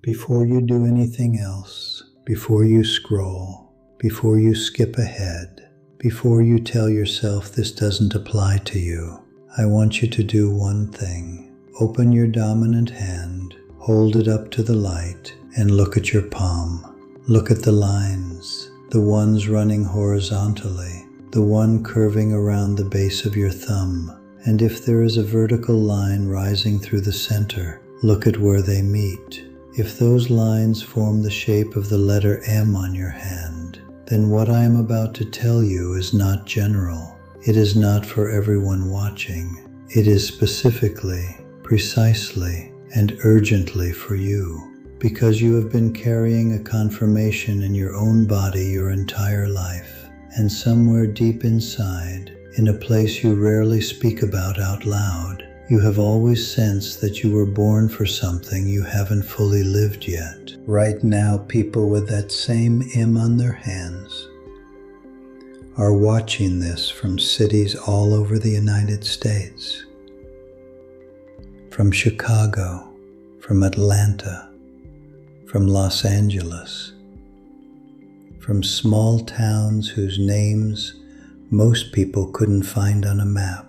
Before you do anything else, before you scroll, before you skip ahead, before you tell yourself this doesn't apply to you, I want you to do one thing. Open your dominant hand, hold it up to the light, and look at your palm. Look at the lines, the ones running horizontally, the one curving around the base of your thumb. And if there is a vertical line rising through the center, look at where they meet. If those lines form the shape of the letter M on your hand, then what I am about to tell you is not general. It is not for everyone watching. It is specifically, precisely, and urgently for you, because you have been carrying a confirmation in your own body your entire life, and somewhere deep inside, in a place you rarely speak about out loud, you have always sensed that you were born for something you haven't fully lived yet. Right now, people with that same M on their hands are watching this from cities all over the United States. From Chicago, from Atlanta, from Los Angeles, from small towns whose names most people couldn't find on a map.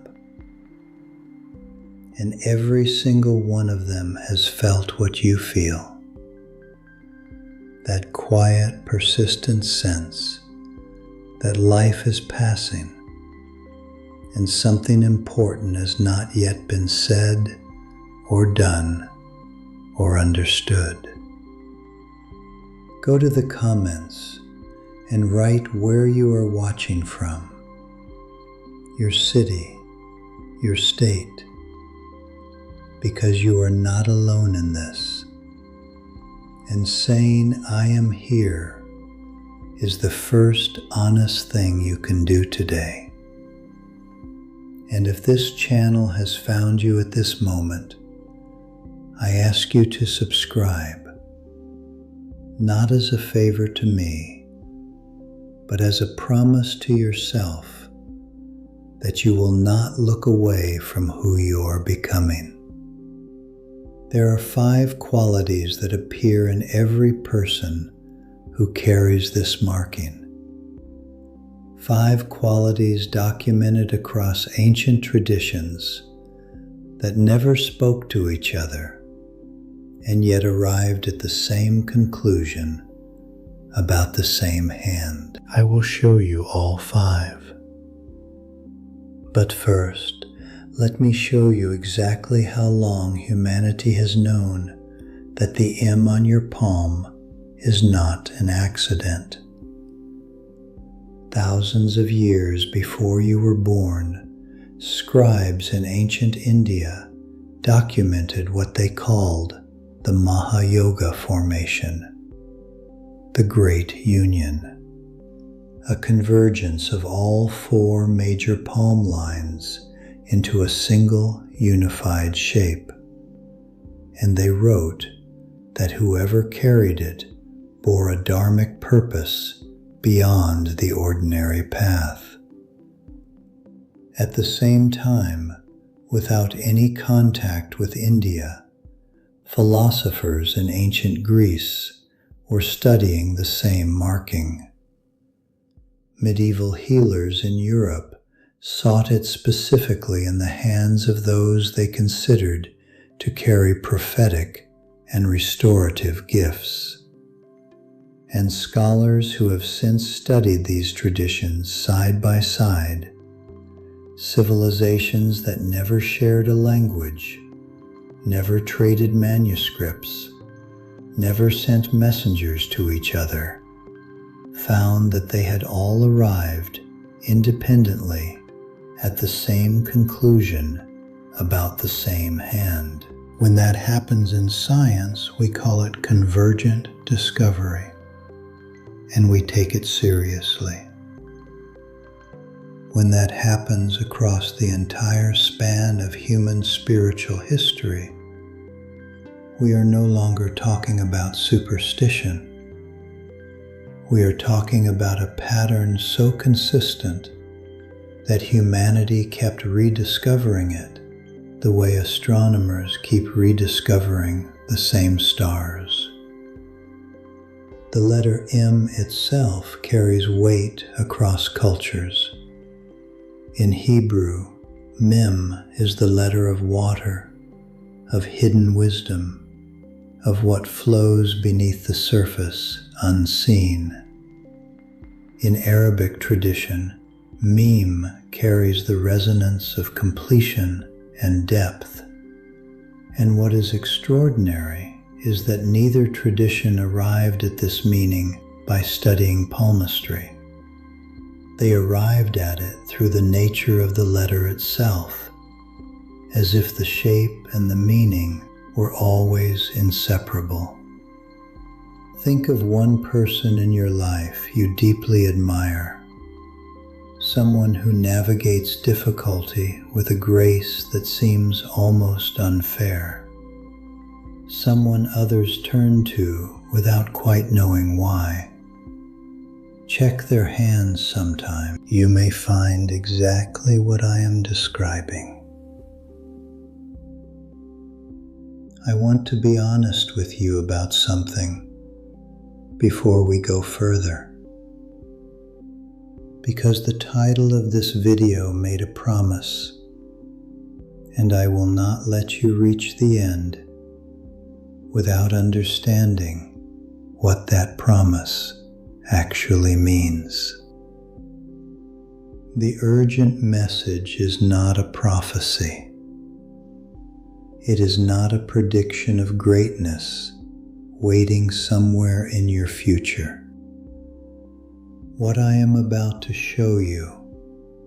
And every single one of them has felt what you feel. That quiet, persistent sense that life is passing and something important has not yet been said or done or understood. Go to the comments and write where you are watching from, your city, your state, because you are not alone in this. And saying, I am here, is the first honest thing you can do today. And if this channel has found you at this moment, I ask you to subscribe, not as a favor to me, but as a promise to yourself that you will not look away from who you are becoming. There are 5 qualities that appear in every person who carries this marking. 5 qualities documented across ancient traditions that never spoke to each other and yet arrived at the same conclusion about the same hand. I will show you all 5. But first, let me show you exactly how long humanity has known that the M on your palm is not an accident. Thousands of years before you were born, scribes in ancient India documented what they called the Mahayoga formation, the Great Union, a convergence of all 4 major palm lines into a single unified shape. And they wrote that whoever carried it bore a dharmic purpose beyond the ordinary path. At the same time, without any contact with India, philosophers in ancient Greece were studying the same marking. Medieval healers in Europe sought it specifically in the hands of those they considered to carry prophetic and restorative gifts. And scholars who have since studied these traditions side by side, civilizations that never shared a language, never traded manuscripts, never sent messengers to each other, found that they had all arrived independently at the same conclusion about the same hand. When that happens in science, we call it convergent discovery, and we take it seriously. When that happens across the entire span of human spiritual history, we are no longer talking about superstition. We are talking about a pattern so consistent that humanity kept rediscovering it the way astronomers keep rediscovering the same stars. The letter M itself carries weight across cultures. In Hebrew, Mem is the letter of water, of hidden wisdom, of what flows beneath the surface unseen. In Arabic tradition, Mim carries the resonance of completion and depth. And what is extraordinary is that neither tradition arrived at this meaning by studying palmistry. They arrived at it through the nature of the letter itself, as if the shape and the meaning were always inseparable. Think of one person in your life you deeply admire, someone who navigates difficulty with a grace that seems almost unfair, someone others turn to without quite knowing why. Check their hands sometime. You may find exactly what I am describing. I want to be honest with you about something before we go further, because the title of this video made a promise, and I will not let you reach the end without understanding what that promise actually means. The urgent message is not a prophecy. It is not a prediction of greatness waiting somewhere in your future. What I am about to show you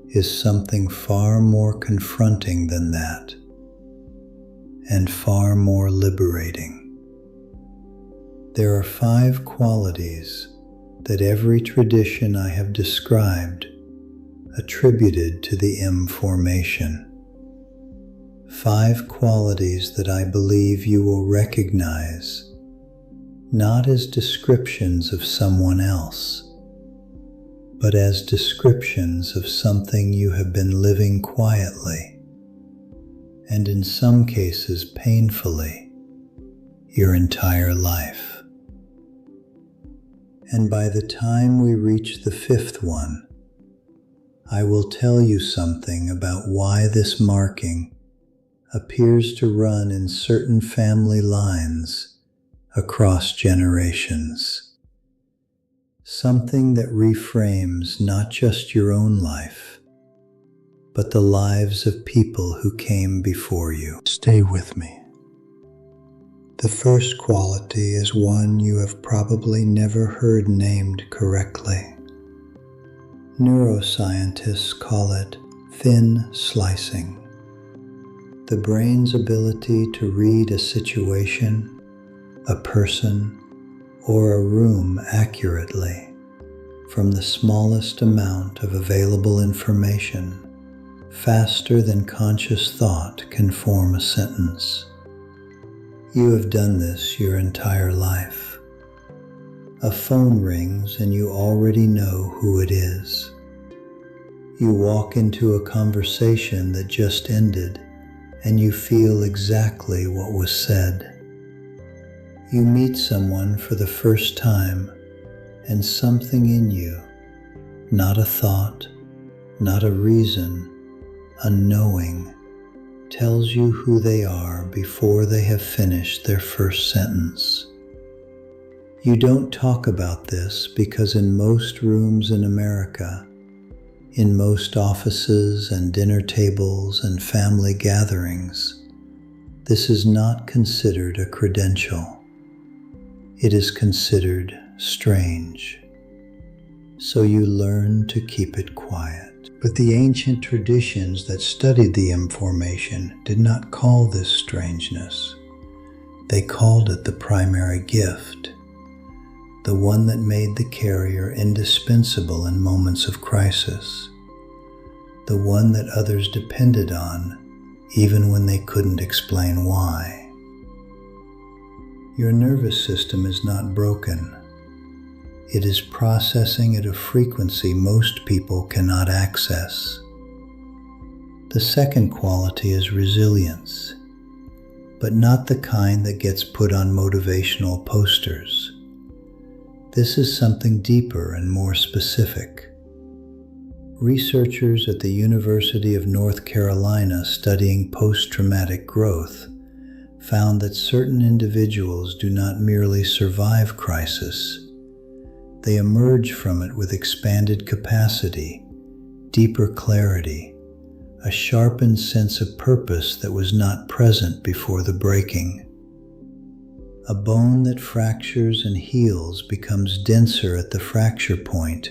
is something far more confronting than that, and far more liberating. There are 5 qualities that every tradition I have described attributed to the M formation. 5 qualities that I believe you will recognize not as descriptions of someone else, but as descriptions of something you have been living quietly, and in some cases painfully, your entire life. And by the time we reach the 5th one, I will tell you something about why this marking appears to run in certain family lines across generations. Something that reframes not just your own life, but the lives of people who came before you. Stay with me. The first quality is one you have probably never heard named correctly. Neuroscientists call it thin slicing. The brain's ability to read a situation, a person, or a room accurately from the smallest amount of available information, faster than conscious thought can form a sentence. You have done this your entire life. A phone rings and you already know who it is. You walk into a conversation that just ended and you feel exactly what was said. You meet someone for the first time and something in you, not a thought, not a reason, a knowing, tells you who they are before they have finished their first sentence. You don't talk about this because in most rooms in America, in most offices and dinner tables and family gatherings, this is not considered a credential. It is considered strange. So you learn to keep it quiet. But the ancient traditions that studied the M formation did not call this strangeness. They called it the primary gift, the one that made the carrier indispensable in moments of crisis, the one that others depended on even when they couldn't explain why. Your nervous system is not broken. It is processing at a frequency most people cannot access. The second quality is resilience, but not the kind that gets put on motivational posters. This is something deeper and more specific. Researchers at the University of North Carolina studying post-traumatic growth found that certain individuals do not merely survive crisis, they emerge from it with expanded capacity, deeper clarity, a sharpened sense of purpose that was not present before the breaking. A bone that fractures and heals becomes denser at the fracture point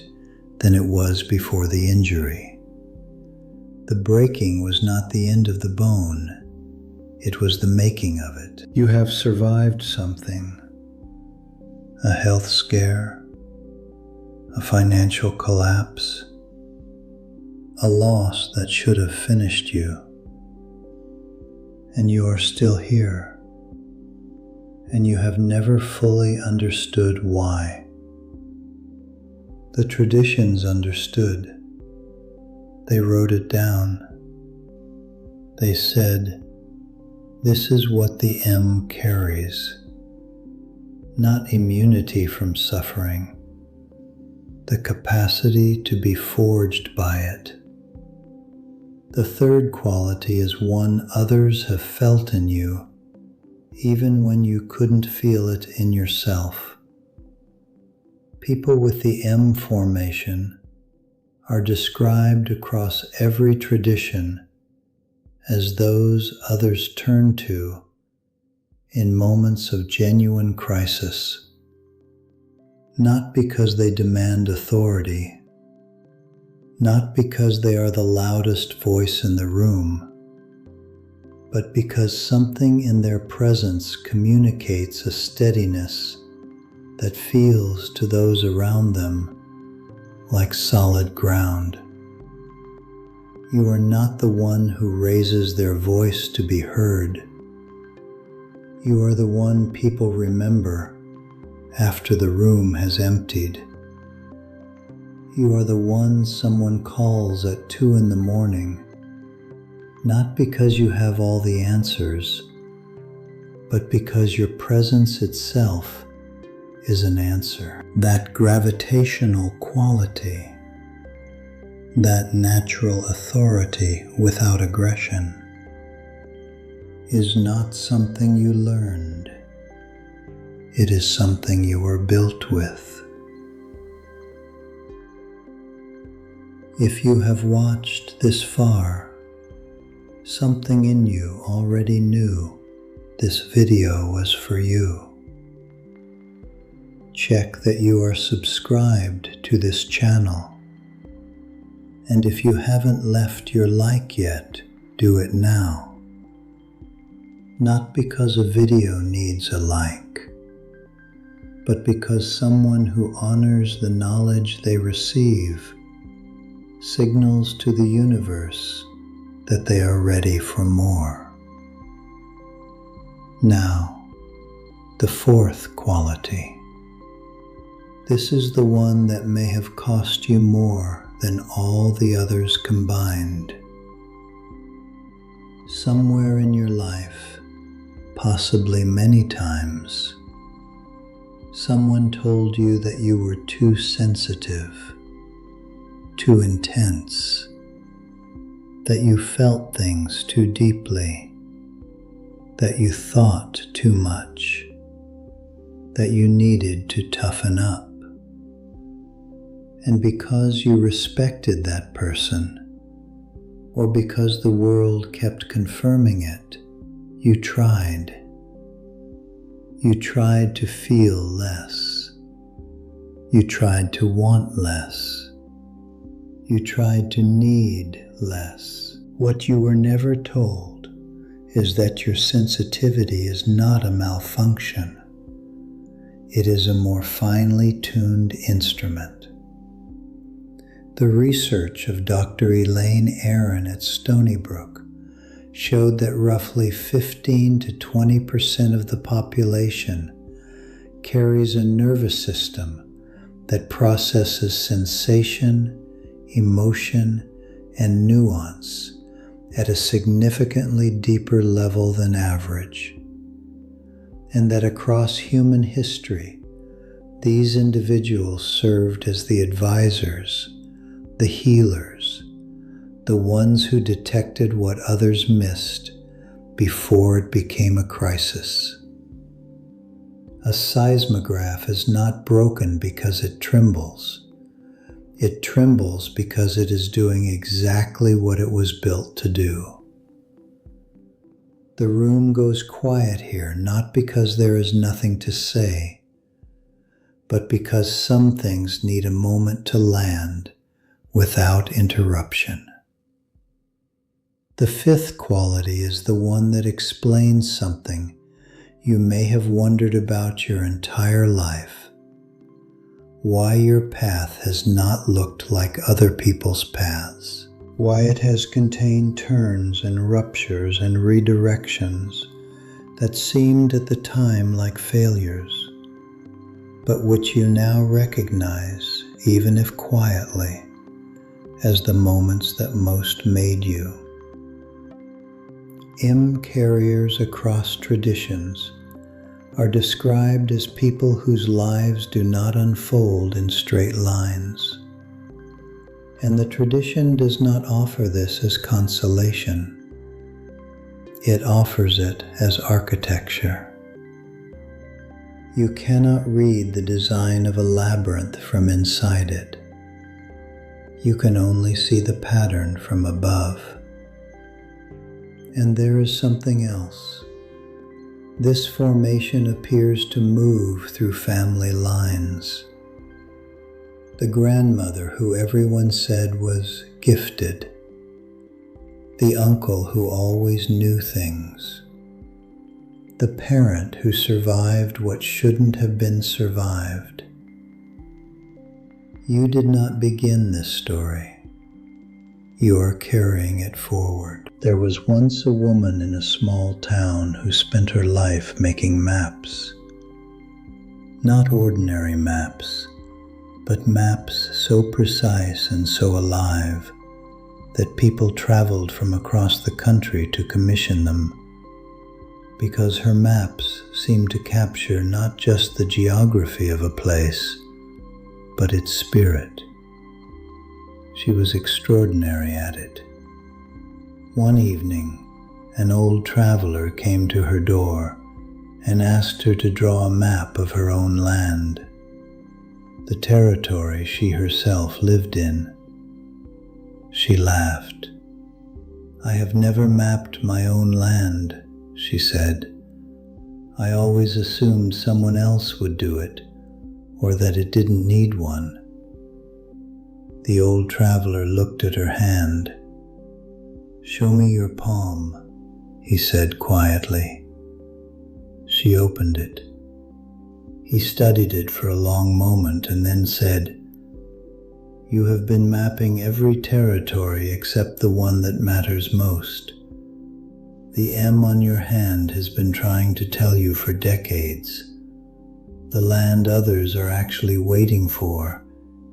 than it was before the injury. The breaking was not the end of the bone, it was the making of it. You have survived something, a health scare, a financial collapse, a loss that should have finished you, and you are still here, and you have never fully understood why. The traditions understood. They wrote it down. They said, "This is what the M carries." Not immunity from suffering, the capacity to be forged by it. The third quality is one others have felt in you, even when you couldn't feel it in yourself. People with the M formation are described across every tradition as those others turn to in moments of genuine crisis, not because they demand authority, not because they are the loudest voice in the room, but because something in their presence communicates a steadiness that feels to those around them like solid ground. You are not the one who raises their voice to be heard. You are the one people remember after the room has emptied. You are the one someone calls at 2 a.m, not because you have all the answers, but because your presence itself is an answer. That gravitational quality, that natural authority without aggression, is not something you learned. It is something you are built with. If you have watched this far, something in you already knew this video was for you. Check that you are subscribed to this channel. And if you haven't left your like yet, do it now. Not because a video needs a like, but because someone who honors the knowledge they receive signals to the universe that they are ready for more. Now, the fourth quality. This is the one that may have cost you more than all the others combined. Somewhere in your life, possibly many times, someone told you that you were too sensitive, too intense, that you felt things too deeply, that you thought too much, that you needed to toughen up. And because you respected that person, or because the world kept confirming it, you tried. You tried to feel less. You tried to want less. You tried to need less. What you were never told is that your sensitivity is not a malfunction. It is a more finely tuned instrument. The research of Dr. Elaine Aron at Stony Brook showed that roughly 15 to 20% of the population carries a nervous system that processes sensation, emotion, and nuance at a significantly deeper level than average, and that across human history, These individuals served as the advisors, the healers, the ones who detected what others missed before it became a crisis. A seismograph is not broken because it trembles. It trembles because it is doing exactly what it was built to do. The room goes quiet here, not because there is nothing to say, but because some things need a moment to land without interruption. The fifth quality is the one that explains something you may have wondered about your entire life. Why your path has not looked like other people's paths. Why it has contained turns and ruptures and redirections that seemed at the time like failures, but which you now recognize, even if quietly, as the moments that most made you. Carriers across traditions are described as people whose lives do not unfold in straight lines. And the tradition does not offer this as consolation. It offers it as architecture. You cannot read the design of a labyrinth from inside it. You can only see the pattern from above. And there is something else. This formation appears to move through family lines. The grandmother who everyone said was gifted. The uncle who always knew things. The parent who survived what shouldn't have been survived. You did not begin this story. You are carrying it forward. There was once a woman in a small town who spent her life making maps. Not ordinary maps, but maps so precise and so alive that people traveled from across the country to commission them, because her maps seemed to capture not just the geography of a place, but its spirit. She was extraordinary at it. One evening, an old traveler came to her door and asked her to draw a map of her own land, the territory she herself lived in. She laughed. "I have never mapped my own land," she said. "I always assumed someone else would do it, or that it didn't need one." The old traveler looked at her hand. "Show me your palm," he said quietly. She opened it. He studied it for a long moment and then said, "You have been mapping every territory except the one that matters most. The M on your hand has been trying to tell you for decades. The land others are actually waiting for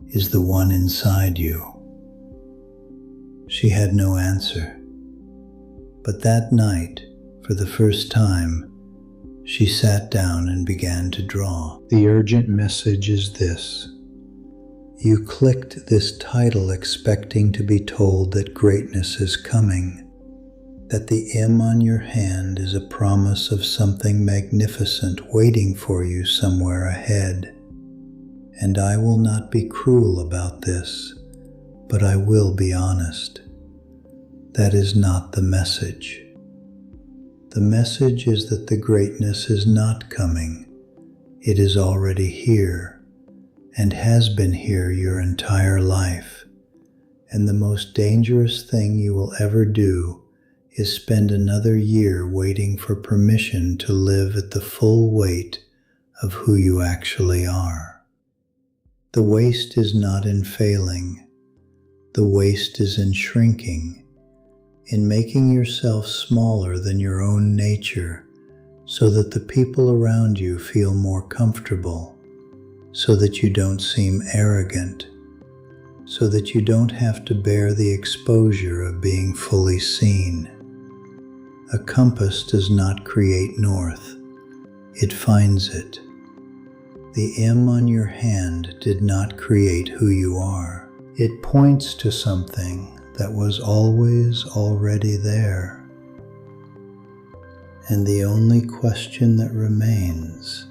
is the one inside you." She had no answer. But that night, for the first time, she sat down and began to draw. The urgent message is this. You clicked this title expecting to be told that greatness is coming, that the M on your hand is a promise of something magnificent waiting for you somewhere ahead. And I will not be cruel about this, but I will be honest. That is not the message. The message is that the greatness is not coming. It is already here, and has been here your entire life. And the most dangerous thing you will ever do is spend another year waiting for permission to live at the full weight of who you actually are. The waste is not in failing. The waste is in shrinking, in making yourself smaller than your own nature so that the people around you feel more comfortable, so that you don't seem arrogant, so that you don't have to bear the exposure of being fully seen. A compass does not create north, it finds it. The M on your hand did not create who you are. It points to something that was always already there. And the only question that remains,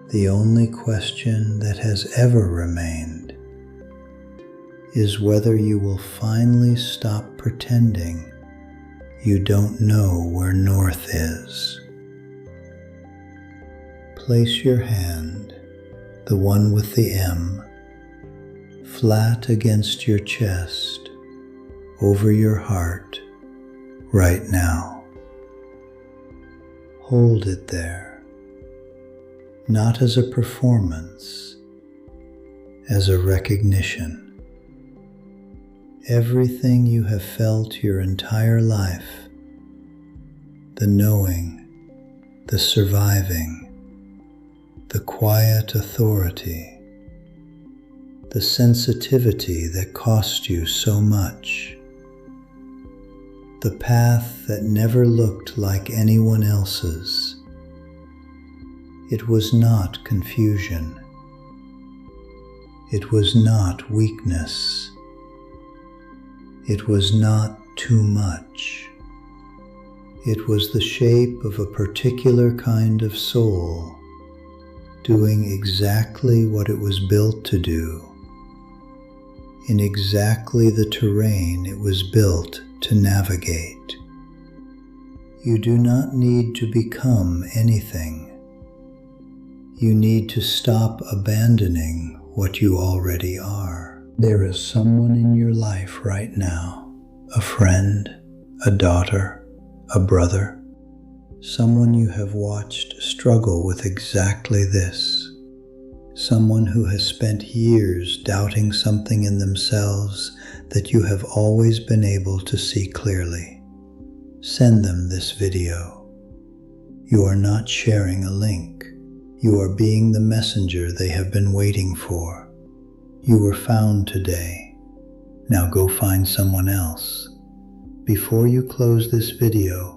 the only question that has ever remained, is whether you will finally stop pretending you don't know where north is. Place your hand, the one with the M, flat against your chest, over your heart, right now. Hold it there, not as a performance, as a recognition. Everything you have felt your entire life, the knowing, the surviving, the quiet authority, the sensitivity that cost you so much, the path that never looked like anyone else's. It was not confusion. It was not weakness. It was not too much. It was the shape of a particular kind of soul, doing exactly what it was built to do, in exactly the terrain it was built to navigate. You do not need to become anything. You need to stop abandoning what you already are. There is someone in your life right now, a friend, a daughter, a brother, someone you have watched struggle with exactly this, someone who has spent years doubting something in themselves that you have always been able to see clearly. Send them this video. You are not sharing a link. You are being the messenger they have been waiting for. You were found today. Now go find someone else. Before you close this video,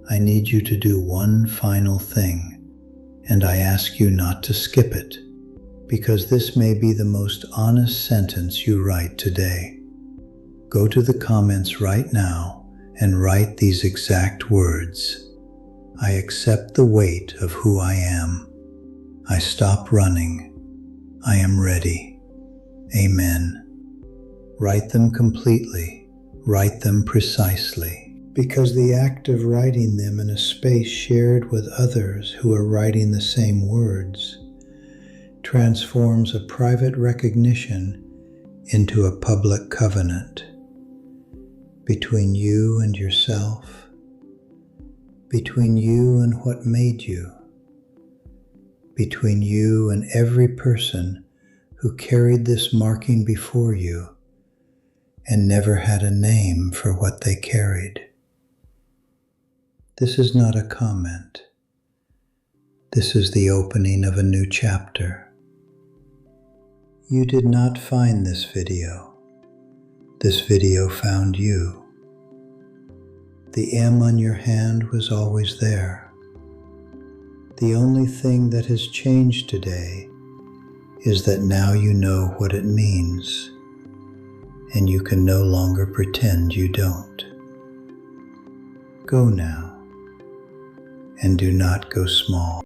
I need you to do one final thing, and I ask you not to skip it, because this may be the most honest sentence you write today. Go to the comments right now and write these exact words. I accept the weight of who I am. I stop running. I am ready. Amen. Write them completely. Write them precisely. Because the act of writing them in a space shared with others who are writing the same words transforms a private recognition into a public covenant between you and yourself, between you and what made you, between you and every person who carried this marking before you and never had a name for what they carried. This is not a comment. This is the opening of a new chapter. You did not find this video. This video found you. The M on your hand was always there. The only thing that has changed today is that now you know what it means, and you can no longer pretend you don't. Go now, and do not go small.